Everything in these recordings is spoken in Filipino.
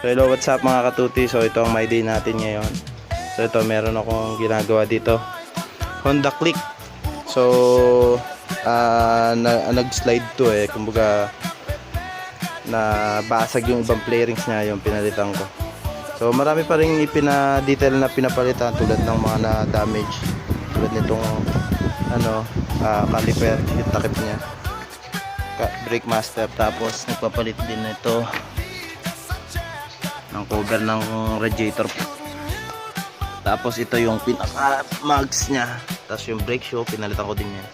So hello, what's up mga katuti? So ito ang my day natin ngayon. So ito, meron akong ginagawa dito, Honda Click. So nag-slide to kumbaga nabasag yung ibang flarings niya, yung pinalitan ko. So marami pa rin ipina-detail na pinapalitan, tulad ng mga na-damage, tulad nitong caliper, yung takip niya, brake master. Tapos nagpapalit din nito ng cover ng radiator. Tapos ito yung pinaka mags nya. Tapos yung brake shoe, pinalitan ko din yan.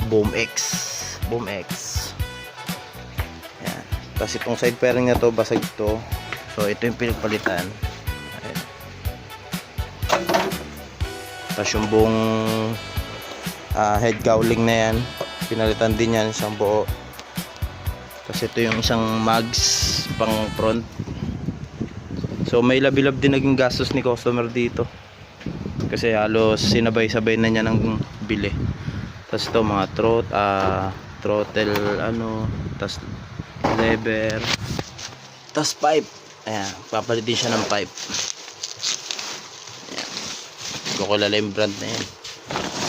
Boom X. Yan. Tapos itong side fairing na to, basag to. So ito yung pinagpalitan. Ayan. Tapos yung buong head cowling na yan, pinalitan din yan, isang buo. Tapos ito yung isang mags pang front. So may labi-lab din naging gastos ni customer dito, kasi halos sinabay-sabay na niya ng bili. Tapos ito mga throttle tapos lever, tapos pipe. Ayan, papalitin siya ng pipe. Ayan, hindi ko kilala yung brand na yan.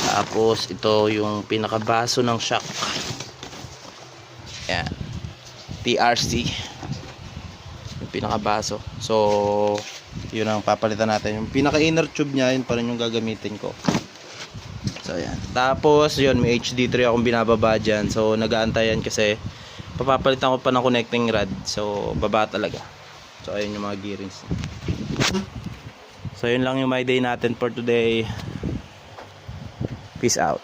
Tapos ito yung pinakabaso ng shock. Ayan, TRC yung pinakabaso. So yun ang papalitan natin. Yung pinaka inner tube nya, yun pa rin yung gagamitin ko. So ayan, tapos yun, may HD3 akong binababa dyan. So nag-aantayan kasi papapalitan ko pa ng connecting rod. So baba talaga. So ayun yung mga gearings. So yun lang yung my day natin for today. Peace out.